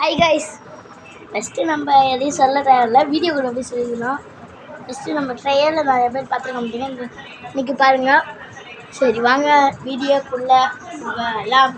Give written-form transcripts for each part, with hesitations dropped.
Hi guys, first நம்ம எதையும் சொல்ல தேவையில்ல, வீடியோக்குள்ள போய் சொல்லிக்கலாம். ஃபஸ்ட்டு நம்ம ட்ரையலில் நிறைய பேர் பார்த்துருக்க முடியுங்க, இன்றைக்கி பாருங்கள். சரி வாங்க வீடியோக்குள்ளே எல்லாம்.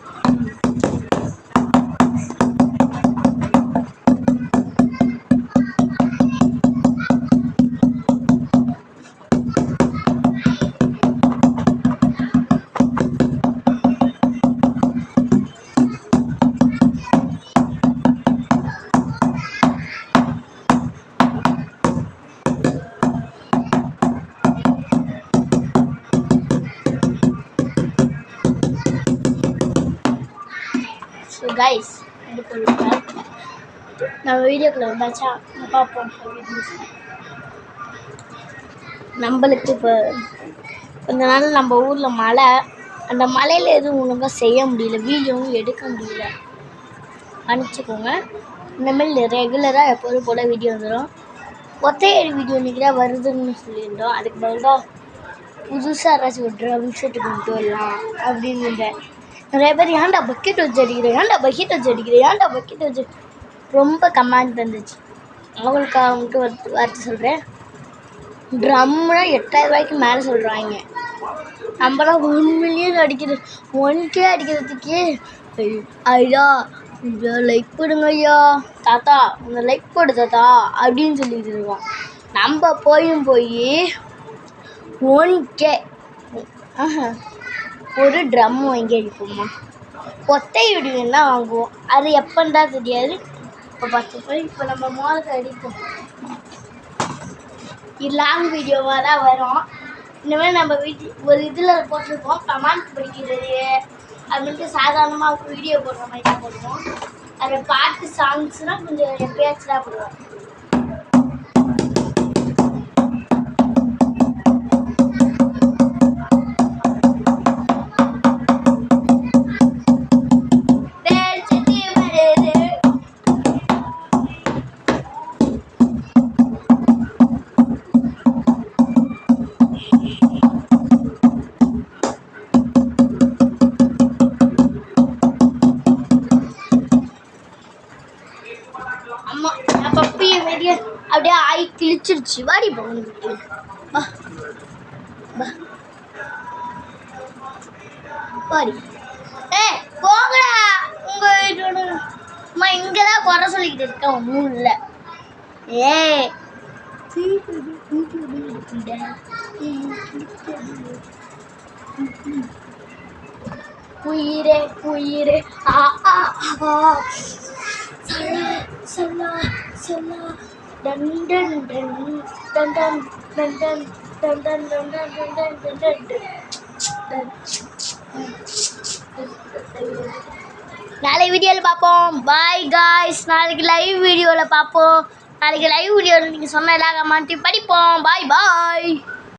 ஸோ கைஸ், நம்ம வீடியோக்குள்ள வந்தாச்சா பார்ப்போம். நம்மளுக்கு இப்போ கொஞ்ச நாள் நம்ம ஊரில் மழை, அந்த மழையில் எதுவும் ஒழுங்காக செய்ய முடியல, வீடியோவும் எடுக்க முடியல, மன்னிச்சுக்கோங்க. இனிமேல் ரெகுலராக எப்போதும் போல் வீடியோ வந்துடும். ஒத்தையடி வீடியோ இன்றைக்கி தான் வருதுன்னு சொல்லியிருந்தோம். அதுக்கு பதிலாக புதுசாக ஏதாச்சும் ஒரு ட்ரம் செட்டு கொண்டு வரலாம் அப்படின்னு இருந்தேன். நிறைய பேர் ஏன்டா பக்கெட் வச்சு அடிக்கிறேன், ஏன்டா பக்கெட் வச்சு அடிக்கிறேன், ஏன்டா பக்கெட் வச்சு ரொம்ப கமெண்ட் வந்துச்சு. அவங்களுக்கு வார்த்தை சொல்கிறேன். ட்ரம்னா 8000 ரூபாய்க்கு மேலே சொல்கிறாங்க. நம்மளாம் 1 மில்லியன் அடிக்கிறது, 1K அடிக்கிறதுக்கே ஐயா இந்த லைக் போடுங்க ஐயா தாத்தா, இந்த லைக் போடு தாத்தா அப்படின்னு சொல்லிட்டு இருக்கோம். நம்ம போய் 1K ஒரு ட்ரம் வாங்கி அடிப்போம்மா. ஒத்தை வீடியோன்னா வாங்குவோம், அது எப்போன்னு தான் தெரியாது. இப்போ 10 பேர் இப்போ நம்ம மோளுக்கு அடிப்போம். இது லாங் வீடியோவாக தான் வரும். இனிமேல் நம்ம ஒரு இதில் போட்டிருப்போம் கமெண்ட் படிக்கிறது அப்படின்ட்டு சாதாரணமாக வீடியோ போடுற மாதிரி தான் போடுவோம். அதை பாட்டு சாங்ஸ்னால் கொஞ்சம் எப்பயாச்சும் தான் போடுவோம். அம்மா நான் பப்பியை வெளியே அப்படியே ஆகி கிழிச்சிருச்சு. வாடி போகணும் வாடி. போகடா உங்க வீட்டோட. அம்மா இங்கே தான் குறை சொல்லிக்கிட்டு இருக்கேன், ஒன்றும் இல்லை. உயிரே உயிரே சொல்லா சொல்லா done done done done done done done done done done done done done done. நாளை வீடியோவில் பார்ப்போம். பாய் காய்ஸ், நாளைக்கு லைவ் வீடியோவில் பார்ப்போம். நாளைக்கு லைவ் வீடியோவில் நீங்கள் சொன்ன எல்லா கமெண்ட்டையும் படிப்போம். பாய் பாய்.